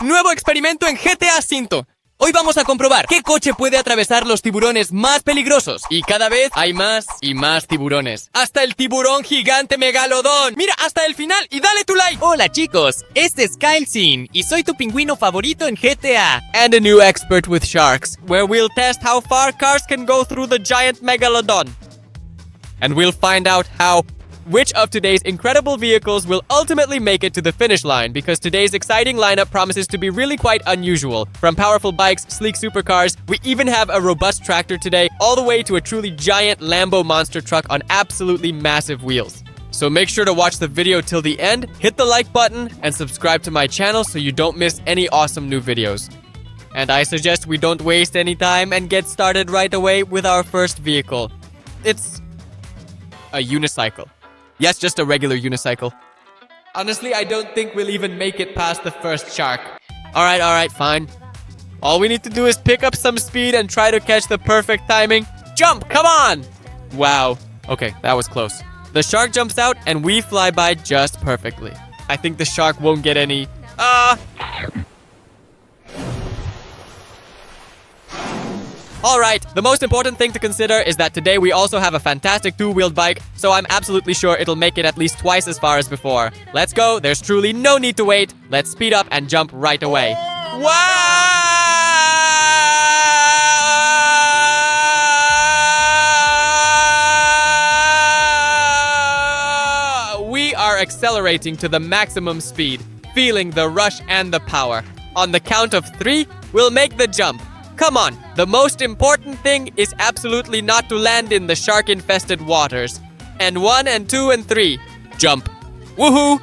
Nuevo experimento en GTA V. Hoy vamos a comprobar qué coche puede atravesar los tiburones más peligrosos. Y cada vez hay más y más tiburones. Hasta el tiburón gigante Megalodon. Mira, hasta el final y dale tu like. Hola chicos, este es Kyle Sin y soy tu pingüino favorito en GTA. And a new expert with sharks, where we'll test how far cars can go through the giant Megalodon. And we'll find out which of today's incredible vehicles will ultimately make it to the finish line, because today's exciting lineup promises to be really quite unusual. From powerful bikes, sleek supercars, we even have a robust tractor today, all the way to a truly giant Lambo monster truck on absolutely massive wheels. So make sure to watch the video till the end, hit the like button, and subscribe to my channel so you don't miss any awesome new videos. And I suggest we don't waste any time and get started right away with our first vehicle. It's a unicycle. Yes, just a regular unicycle. Honestly, I don't think we'll even make it past the first shark. Alright, fine. All we need to do is pick up some speed and try to catch the perfect timing. Jump, come on! Wow. Okay, that was close. The shark jumps out and we fly by just perfectly. I think the shark won't get any... Alright, the most important thing to consider is that today we also have a fantastic two-wheeled bike, so I'm absolutely sure it'll make it at least twice as far as before. Let's go, there's truly no need to wait. Let's speed up and jump right away. Wow! We are accelerating to the maximum speed, feeling the rush and the power. On the count of 3, we'll make the jump. Come on, the most important thing is absolutely not to land in the shark-infested waters. And 1 and 2 and 3, jump. Woohoo!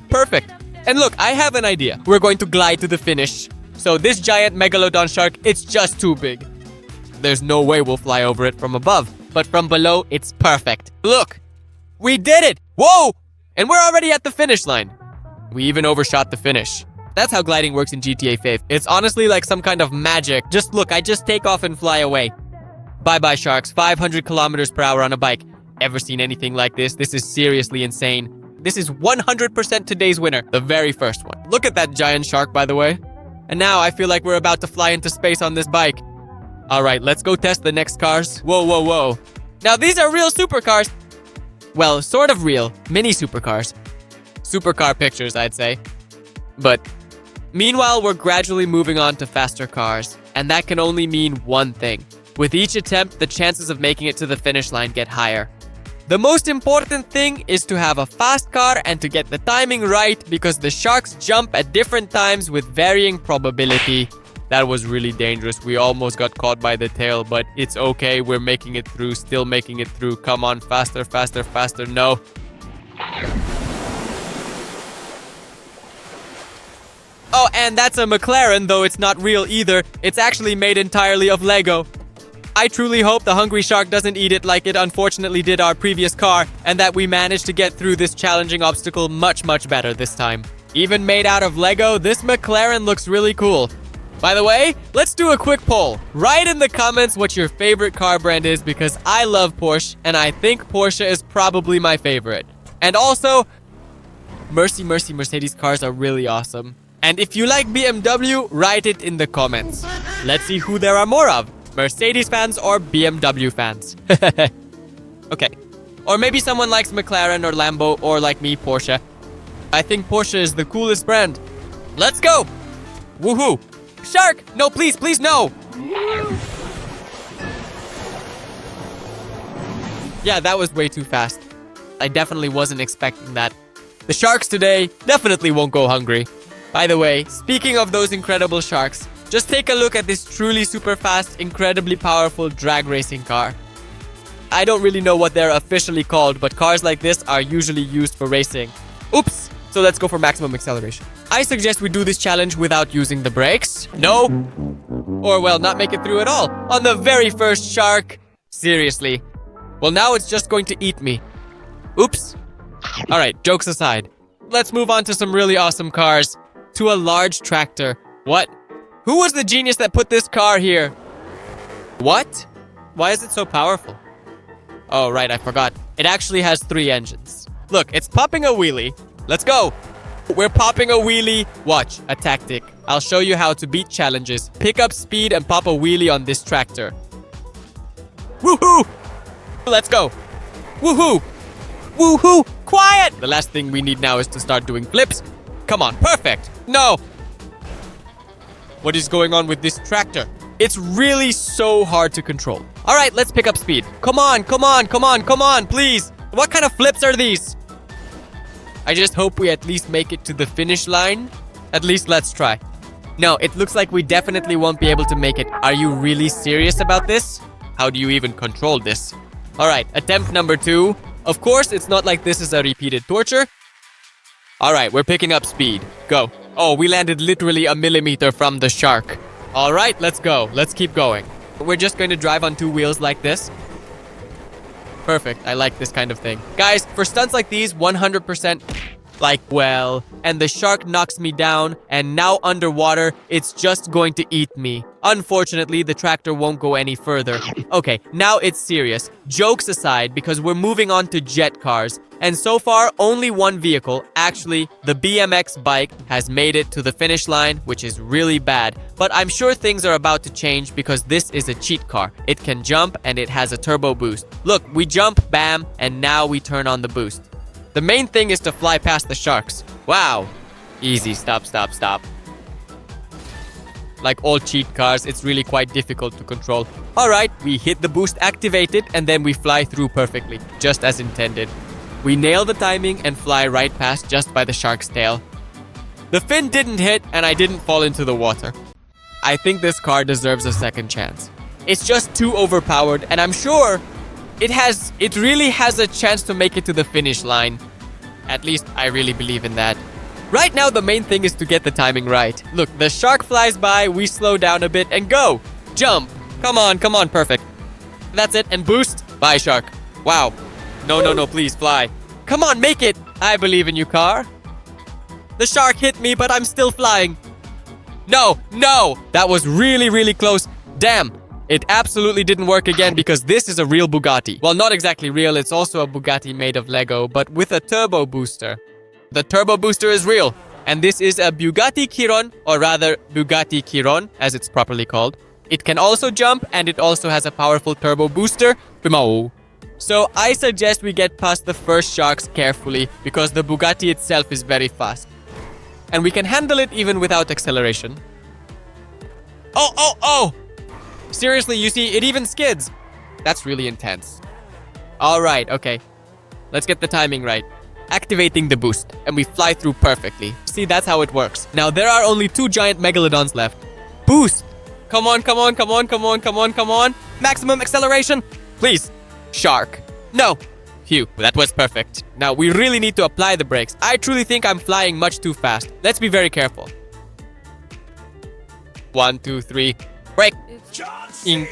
Perfect. And look, I have an idea. We're going to glide to the finish. So this giant Megalodon shark, it's just too big. There's no way we'll fly over it from above, but from below, it's perfect. Look, we did it! Whoa! And we're already at the finish line. We even overshot the finish. That's how gliding works in GTA 5. It's honestly like some kind of magic. Just look, I just take off and fly away. Bye-bye, sharks. 500 kilometers per hour on a bike. Ever seen anything like this? This is seriously insane. This is 100% today's winner. The very first one. Look at that giant shark, by the way. And now I feel like we're about to fly into space on this bike. Alright, let's go test the next cars. Whoa. Now these are real supercars. Well, sort of real. Mini supercars. Supercar pictures, I'd say. But meanwhile, we're gradually moving on to faster cars, and that can only mean one thing. With each attempt, the chances of making it to the finish line get higher. The most important thing is to have a fast car and to get the timing right, because the sharks jump at different times with varying probability. That was really dangerous. We almost got caught by the tail, but it's okay. We're making it through, still making it through. Come on, faster. No. Oh, and that's a McLaren, though it's not real either. It's actually made entirely of Lego. I truly hope the hungry shark doesn't eat it like it unfortunately did our previous car, and that we manage to get through this challenging obstacle much better this time. Even made out of Lego, this McLaren looks really cool. By the way, let's do a quick poll. Write in the comments what your favorite car brand is, because I love Porsche, and I think Porsche is probably my favorite. And also, mercy, Mercedes cars are really awesome. And if you like BMW, write it in the comments. Let's see who there are more of. Mercedes fans or BMW fans. Okay. Or maybe someone likes McLaren or Lambo, or like me, Porsche. I think Porsche is the coolest brand. Let's go! Woohoo! Shark! No, please, no! Yeah, that was way too fast. I definitely wasn't expecting that. The sharks today definitely won't go hungry. By the way, speaking of those incredible sharks, just take a look at this truly super fast, incredibly powerful drag racing car. I don't really know what they're officially called, but cars like this are usually used for racing. Oops! So let's go for maximum acceleration. I suggest we do this challenge without using the brakes. No! Or, well, not make it through at all. On the very first shark. Seriously. Well, now it's just going to eat me. Oops. Alright, jokes aside. Let's move on to some really awesome cars. To a large tractor. What? Who was the genius that put this car here? What? Why is it so powerful? Oh, right, I forgot. It actually has 3 engines. Look, it's popping a wheelie. Let's go. We're popping a wheelie. Watch, a tactic. I'll show you how to beat challenges. Pick up speed and pop a wheelie on this tractor. Woohoo! Let's go. Woohoo! Woohoo! Quiet! The last thing we need now is to start doing flips. Come on, perfect. No! What is going on with this tractor? It's really so hard to control. All right, let's pick up speed. Come on, come on, come on, come on, please. What kind of flips are these? I just hope we at least make it to the finish line. At least let's try. No, it looks like we definitely won't be able to make it. Are you really serious about this? How do you even control this? All right, attempt number 2. Of course, it's not like this is a repeated torture. All right, we're picking up speed. Go. Oh, we landed literally a millimeter from the shark. All right, let's go. Let's keep going. We're just going to drive on 2 wheels like this. Perfect. I like this kind of thing. Guys, for stunts like these, 100% like, well, and the shark knocks me down, and now underwater, it's just going to eat me. Unfortunately, the tractor won't go any further. Okay, now it's serious. Jokes aside, because we're moving on to jet cars. And so far, only one vehicle, actually, the BMX bike, has made it to the finish line, which is really bad. But I'm sure things are about to change because this is a cheat car. It can jump and it has a turbo boost. Look, we jump, bam, and now we turn on the boost. The main thing is to fly past the sharks. Wow. Easy, stop, stop, stop. Like all cheat cars, it's really quite difficult to control. Alright, we hit the boost activated and then we fly through perfectly, just as intended. We nail the timing and fly right past just by the shark's tail. The fin didn't hit and I didn't fall into the water. I think this car deserves a second chance. It's just too overpowered and I'm sure it really has a chance to make it to the finish line. At least I really believe in that. Right now the main thing is to get the timing right. Look, the shark flies by, we slow down a bit and go. Jump. Come on, perfect. That's it, and boost. Bye, shark. Wow. No, please fly. Come on, make it. I believe in you, car. The shark hit me, but I'm still flying. No. That was really, really close. Damn. It absolutely didn't work again because this is a real Bugatti. Well, not exactly real. It's also a Bugatti made of Lego, but with a turbo booster. The turbo booster is real. And this is a Bugatti Chiron, or rather Bugatti Chiron, as it's properly called. It can also jump, and it also has a powerful turbo booster. So I suggest we get past the first sharks carefully because the Bugatti itself is very fast. And we can handle it even without acceleration. Oh! Seriously, you see, it even skids. That's really intense. Alright, okay. Let's get the timing right. Activating the boost, and we fly through perfectly. See, that's how it works. Now, there are only 2 giant megalodons left. Boost! Come on. Maximum acceleration. Please. Shark. No. Phew, that was perfect. Now, we really need to apply the brakes. I truly think I'm flying much too fast. Let's be very careful. 1, 2, 3. Brake. Ink.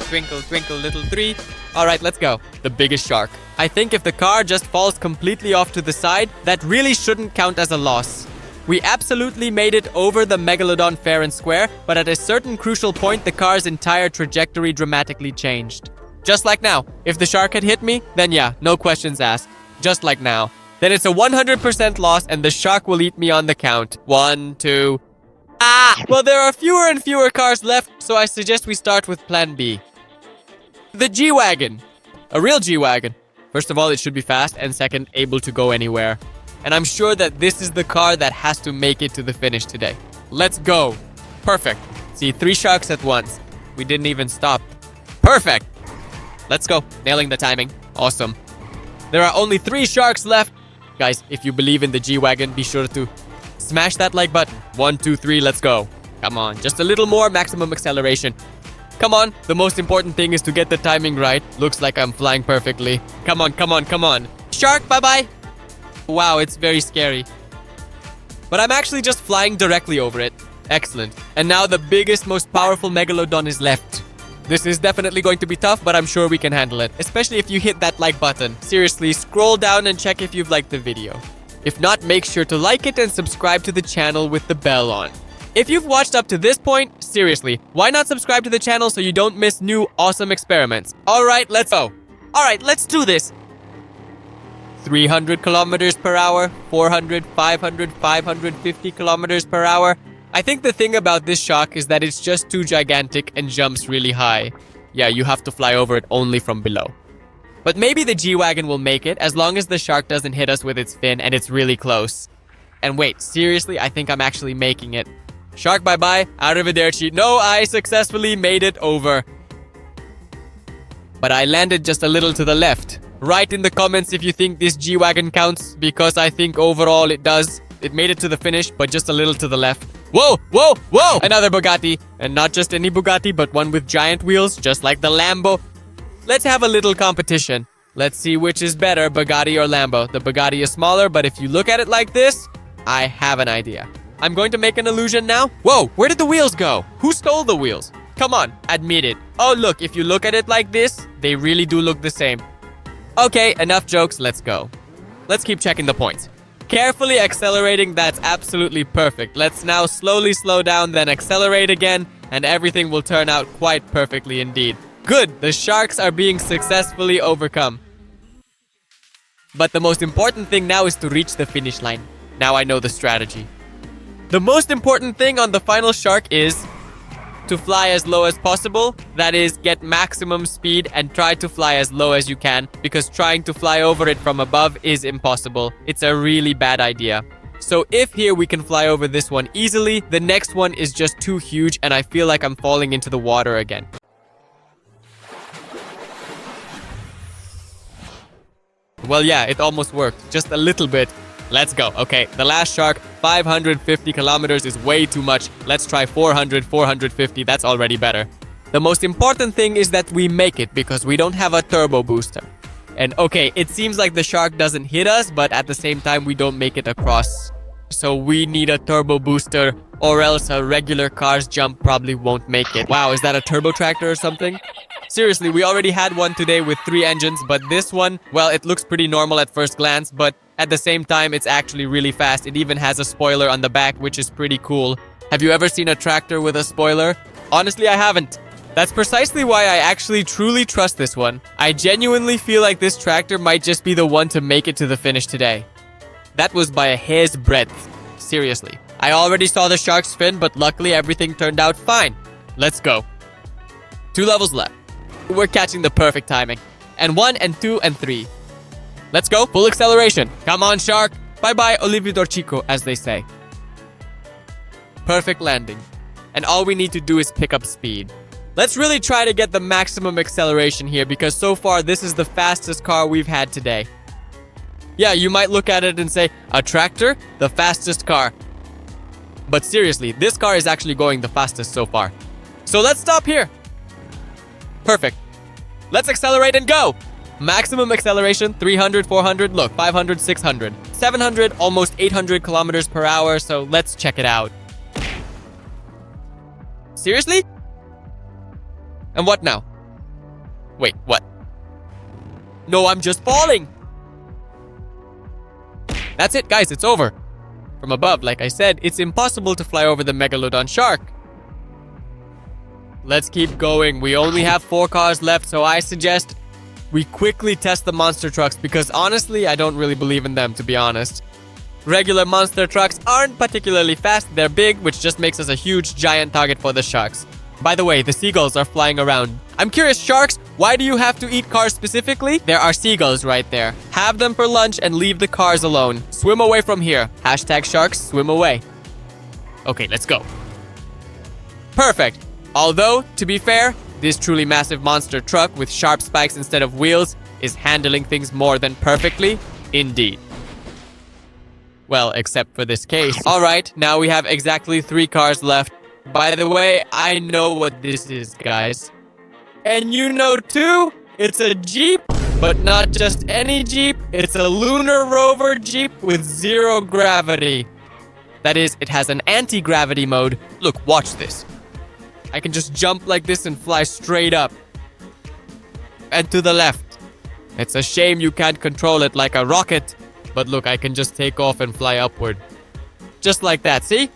Twinkle, twinkle, little 3. Alright, let's go. The biggest shark. I think if the car just falls completely off to the side, that really shouldn't count as a loss. We absolutely made it over the Megalodon fair and square, but at a certain crucial point, the car's entire trajectory dramatically changed. Just like now. If the shark had hit me, then yeah, no questions asked. Just like now. Then it's a 100% loss and the shark will eat me on the count. 1, 2... Well, there are fewer and fewer cars left, so I suggest we start with plan B. The G-Wagon. A real G-Wagon. First of all, it should be fast, and second, able to go anywhere. And I'm sure that this is the car that has to make it to the finish today. Let's go. Perfect. See, 3 sharks at once. We didn't even stop. Perfect. Let's go. Nailing the timing. Awesome. There are only 3 sharks left. Guys, if you believe in the G-Wagon, be sure to smash that like button. 1, 2, 3, let's go. Come on, just a little more maximum acceleration. Come on, the most important thing is to get the timing right. Looks like I'm flying perfectly. Come on. Shark, bye-bye. Wow, it's very scary. But I'm actually just flying directly over it. Excellent. And now the biggest, most powerful Megalodon is left. This is definitely going to be tough, but I'm sure we can handle it. Especially if you hit that like button. Seriously, scroll down and check if you've liked the video. If not, make sure to like it and subscribe to the channel with the bell on. If you've watched up to this point, seriously, why not subscribe to the channel so you don't miss new awesome experiments? Alright, let's go. Alright, let's do this. 300 kilometers per hour, 400, 500, 550 kilometers per hour. I think the thing about this shark is that it's just too gigantic and jumps really high. Yeah, you have to fly over it only from below. But maybe the G-Wagon will make it as long as the shark doesn't hit us with its fin and it's really close. And wait, seriously, I think I'm actually making it. Shark, bye-bye. Arrivederci. No, I successfully made it over. But I landed just a little to the left. Write in the comments if you think this G-Wagon counts, because I think overall it does. It made it to the finish, but just a little to the left. Whoa, whoa, whoa! Another Bugatti. And not just any Bugatti, but one with giant wheels, just like the Lambo. Let's have a little competition. Let's see which is better, Bugatti or Lambo. The Bugatti is smaller, but if you look at it like this, I have an idea. I'm going to make an illusion now. Whoa, where did the wheels go? Who stole the wheels? Come on, admit it. Oh, look, if you look at it like this, they really do look the same. Okay, enough jokes, let's go. Let's keep checking the points. Carefully accelerating, that's absolutely perfect. Let's now slowly slow down, then accelerate again, and everything will turn out quite perfectly indeed. Good, the sharks are being successfully overcome. But the most important thing now is to reach the finish line. Now I know the strategy. The most important thing on the final shark is to fly as low as possible. That is, get maximum speed and try to fly as low as you can, because trying to fly over it from above is impossible. It's a really bad idea. So if here we can fly over this one easily, the next one is just too huge and I feel like I'm falling into the water again. Well, yeah, it almost worked. Just a little bit. Let's go. Okay, the last shark, 550 kilometers is way too much. Let's try 400, 450. That's already better. The most important thing is that we make it because we don't have a turbo booster. And okay, it seems like the shark doesn't hit us, but at the same time, we don't make it across. So we need a turbo booster or else a regular car's jump probably won't make it. Wow, is that a turbo tractor or something? Seriously, we already had one today with 3 engines, but this one, well, it looks pretty normal at first glance, but at the same time, it's actually really fast. It even has a spoiler on the back, which is pretty cool. Have you ever seen a tractor with a spoiler? Honestly, I haven't. That's precisely why I actually truly trust this one. I genuinely feel like this tractor might just be the one to make it to the finish today. That was by a hair's breadth. Seriously. I already saw the shark's fin, but luckily everything turned out fine. Let's go. 2 levels left. We're catching the perfect timing. And 1 and 2 and 3. Let's go. Full acceleration. Come on, shark. Bye-bye, Olividor Chico, as they say. Perfect landing. And all we need to do is pick up speed. Let's really try to get the maximum acceleration here because so far this is the fastest car we've had today. Yeah, you might look at it and say, a tractor? The fastest car. But seriously, this car is actually going the fastest so far. So let's stop here. Perfect. Let's accelerate and go. Maximum acceleration, 300, 400, look, 500, 600, 700, almost 800 kilometers per hour, so let's check it out. Seriously? And what now? Wait, what? No, I'm just falling. That's it, guys, it's over. From above, like I said, it's impossible to fly over the Megalodon shark. Let's keep going. We only have 4 cars left, so I suggest we quickly test the monster trucks because honestly, I don't really believe in them, to be honest. Regular monster trucks aren't particularly fast, they're big, which just makes us a huge giant target for the sharks. By the way, the seagulls are flying around. I'm curious, sharks, why do you have to eat cars specifically? There are seagulls right there. Have them for lunch and leave the cars alone. Swim away from here. Hashtag sharks, swim away. Okay, let's go. Perfect. Although, to be fair, this truly massive monster truck with sharp spikes instead of wheels is handling things more than perfectly, indeed. Well, except for this case. Alright, now we have exactly 3 cars left. By the way, I know what this is, guys. And you know too, it's a Jeep, but not just any Jeep. It's a Lunar rover Jeep with 0 gravity. That is, it has an anti-gravity mode. Look, watch this. I can just jump like this and fly straight up. And to the left. It's a shame you can't control it like a rocket. But look, I can just take off and fly upward. Just like that, see?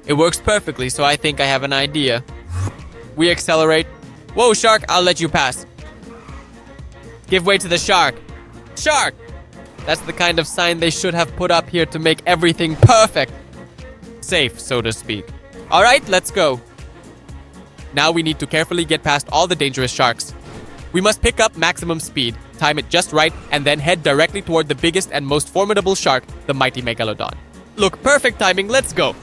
It works perfectly, so I think I have an idea. We accelerate. Whoa, shark, I'll let you pass. Give way to the shark. Shark, That's the kind of sign they should have put up here to make everything perfect. Safe, so to speak. Alright, let's go. Now we need to carefully get past all the dangerous sharks. We must pick up maximum speed, time it just right, and then head directly toward the biggest and most formidable shark, the mighty Megalodon. Look, perfect timing, let's go.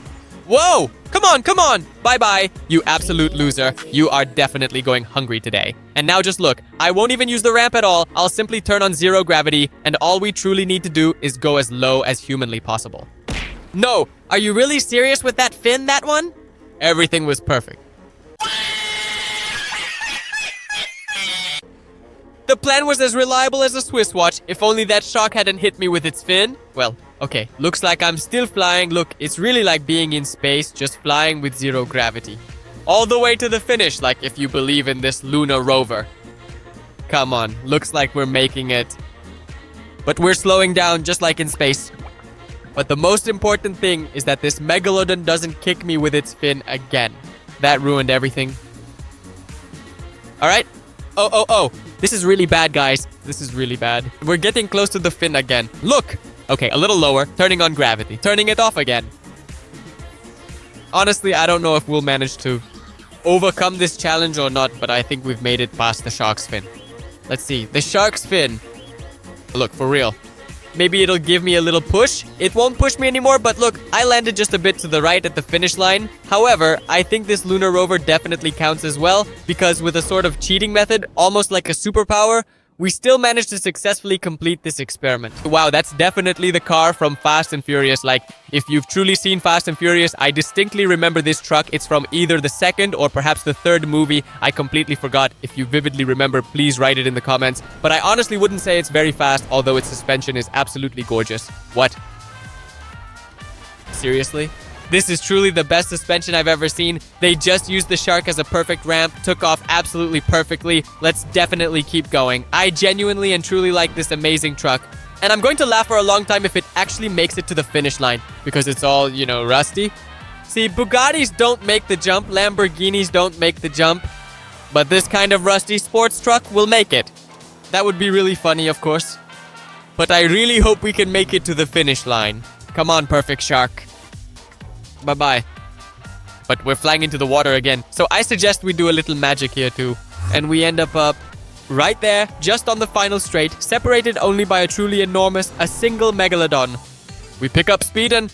Whoa! Come on, come on! Bye-bye, you absolute loser. You are definitely going hungry today. And now just look, I won't even use the ramp at all. I'll simply turn on zero gravity, and all we truly need to do is go as low as humanly possible. No! Are you really serious with that fin, that one? Everything was perfect. The plan was as reliable as a Swiss watch, if only that shark hadn't hit me with its fin. Well, okay, looks like I'm still flying. Look, it's really like being in space, just flying with zero gravity. All the way to the finish, like if you believe in this lunar rover. Come on, looks like we're making it. But we're slowing down just like in space. But the most important thing is that this Megalodon doesn't kick me with its fin again. That ruined everything. Alright. Oh. This is really bad, guys. This is really bad. We're getting close to the fin again. Look! Okay, a little lower. Turning on gravity. Turning it off again. Honestly, I don't know if we'll manage to overcome this challenge or not, but I think we've made it past the shark's fin. Let's see. The shark's fin. Look, for real. Maybe it'll give me a little push. It won't push me anymore, but look, I landed just a bit to the right at the finish line. However, I think this lunar rover definitely counts as well, because with a sort of cheating method, almost like a superpower, we still managed to successfully complete this experiment. Wow, that's definitely the car from Fast and Furious. Like, if you've truly seen Fast and Furious, I distinctly remember this truck. It's from either the second or perhaps the third movie. I completely forgot. If you vividly remember, please write it in the comments. But I honestly wouldn't say it's very fast, although its suspension is absolutely gorgeous. What? Seriously? This is truly the best suspension I've ever seen. They just used the shark as a perfect ramp, took off absolutely perfectly. Let's definitely keep going. I genuinely and truly like this amazing truck. And I'm going to laugh for a long time if it actually makes it to the finish line, because it's all, you know, rusty. See, Bugattis don't make the jump, Lamborghinis don't make the jump, but this kind of rusty sports truck will make it. That would be really funny, of course. But I really hope we can make it to the finish line. Come on, perfect shark. Bye-bye. But we're flying into the water again. So I suggest we do a little magic here too. And we end up right there, just on the final straight, separated only by a truly enormous, a single Megalodon. We pick up speed and...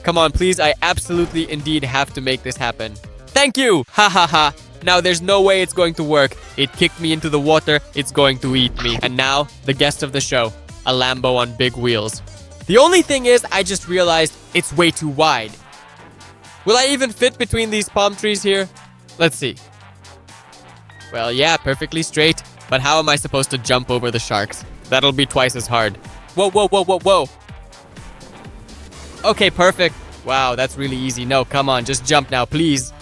Come on, please, I absolutely indeed have to make this happen. Thank you! Ha ha ha. Now there's no way it's going to work. It kicked me into the water, it's going to eat me. And now, the guest of the show. A Lambo on big wheels. The only thing is, I just realized it's way too wide. Will I even fit between these palm trees here? Let's see. Well, yeah, perfectly straight. But how am I supposed to jump over the sharks? That'll be twice as hard. Whoa. Okay, perfect. Wow, that's really easy. No, come on, just jump now, please.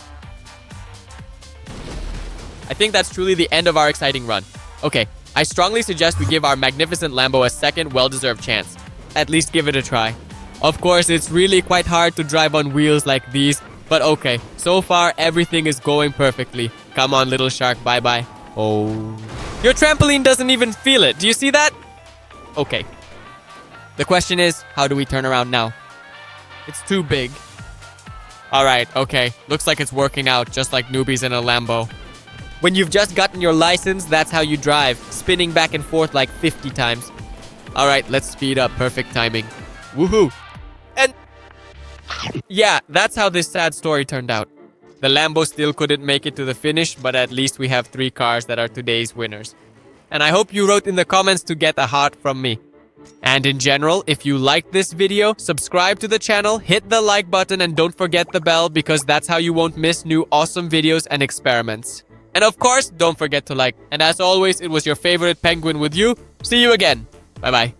I think that's truly the end of our exciting run. Okay, I strongly suggest we give our magnificent Lambo a second well-deserved chance. At least give it a try. Of course, it's really quite hard to drive on wheels like these, but okay, so far everything is going perfectly. Come on, little shark, bye-bye. Oh. Your trampoline doesn't even feel it. Do you see that? Okay. The question is, how do we turn around now? It's too big. Alright, okay. Looks like it's working out, just like newbies in a Lambo. When you've just gotten your license, that's how you drive, spinning back and forth like 50 times. Alright, let's speed up. Perfect timing. Woohoo! And yeah, that's how this sad story turned out. The Lambo still couldn't make it to the finish, but at least we have 3 cars that are today's winners. And I hope you wrote in the comments to get a heart from me. And in general, if you liked this video, subscribe to the channel, hit the like button, and don't forget the bell, because that's how you won't miss new awesome videos and experiments. And of course, don't forget to like. And as always, it was your favorite penguin with you. See you again. Bye-bye.